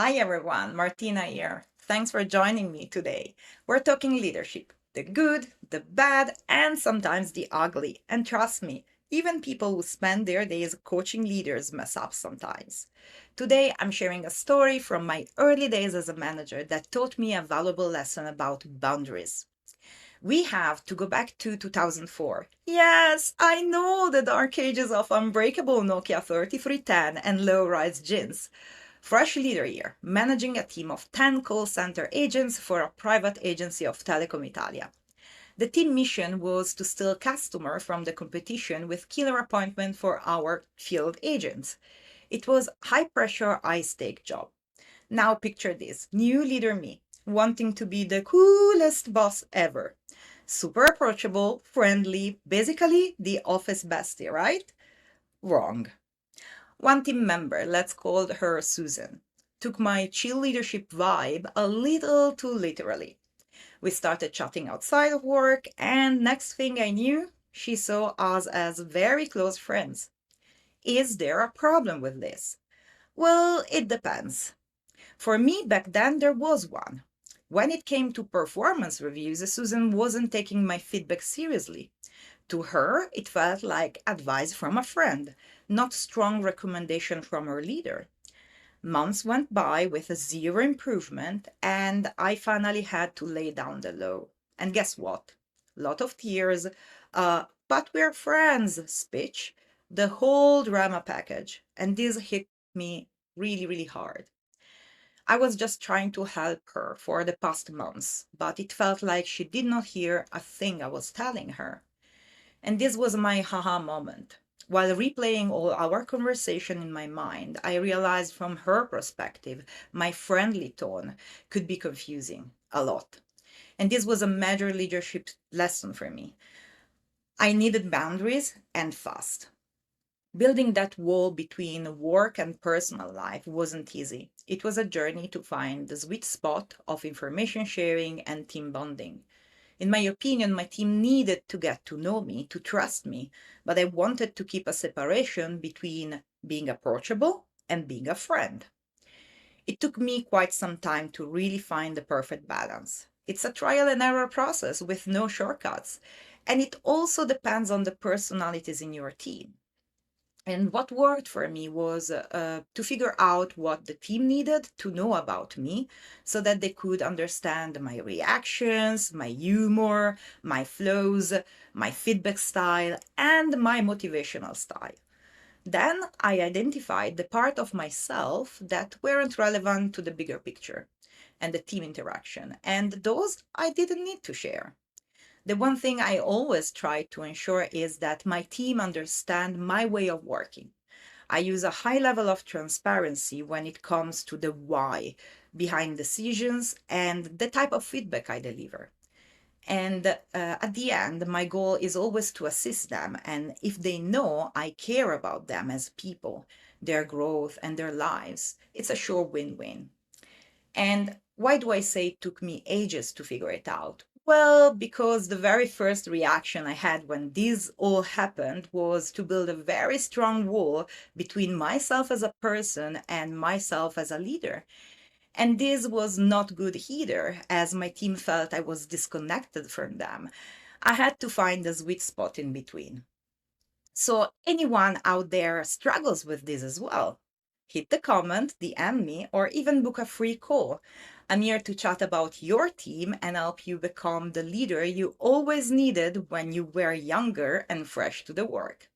Hi everyone, Martina here. Thanks for joining me today. We're talking leadership, the good, the bad, and sometimes the ugly. And trust me, even people who spend their days coaching leaders mess up sometimes. Today, I'm sharing a story from my early days as a manager that taught me a valuable lesson about boundaries. We have to go back to 2004. Yes, I know the dark ages of unbreakable Nokia 3310 and low-rise jeans. Fresh leader year, managing a team of 10 call center agents for a private agency of Telecom Italia. The team mission was to steal customer from the competition with killer appointment for our field agents. It was high pressure, high stake job. Now picture this, new leader me, wanting to be the coolest boss ever. Super approachable, friendly, basically the office bestie, right? Wrong. One team member, let's call her Susan, took my chill leadership vibe a little too literally. We started chatting outside of work, and next thing I knew, she saw us as very close friends. Is there a problem with this? Well, it depends. For me, back then, there was one. When it came to performance reviews, Susan wasn't taking my feedback seriously. To her, it felt like advice from a friend, not strong recommendation from her leader. Months went by with a zero improvement, and I finally had to lay down the law. And guess what? Lot of tears, but we're friends speech, the whole drama package. And this hit me really, really hard. I was just trying to help her for the past months, but it felt like she did not hear a thing I was telling her. And this was my haha moment. While replaying all our conversation in my mind, I realized from her perspective, my friendly tone could be confusing a lot. And this was a major leadership lesson for me. I needed boundaries and fast. Building that wall between work and personal life wasn't easy. It was a journey to find the sweet spot of information sharing and team bonding. In my opinion, my team needed to get to know me, to trust me, but I wanted to keep a separation between being approachable and being a friend. It took me quite some time to really find the perfect balance. It's a trial and error process with no shortcuts, and it also depends on the personalities in your team. And what worked for me was to figure out what the team needed to know about me so that they could understand my reactions, my humor, my flows, my feedback style, and my motivational style. Then I identified the part of myself that weren't relevant to the bigger picture and the team interaction, and those I didn't need to share. The one thing I always try to ensure is that my team understand my way of working. I use a high level of transparency when it comes to the why behind decisions and the type of feedback I deliver. And at the end, my goal is always to assist them. And if they know I care about them as people, their growth, and their lives, it's a sure win win. And why do I say it took me ages to figure it out? Well, because the very first reaction I had when this all happened was to build a very strong wall between myself as a person and myself as a leader. And this was not good either, as my team felt I was disconnected from them. I had to find a sweet spot in between. So anyone out there struggles with this as well, hit the comment, DM me, or even book a free call. I'm here to chat about your team and help you become the leader you always needed when you were younger and fresh to the work.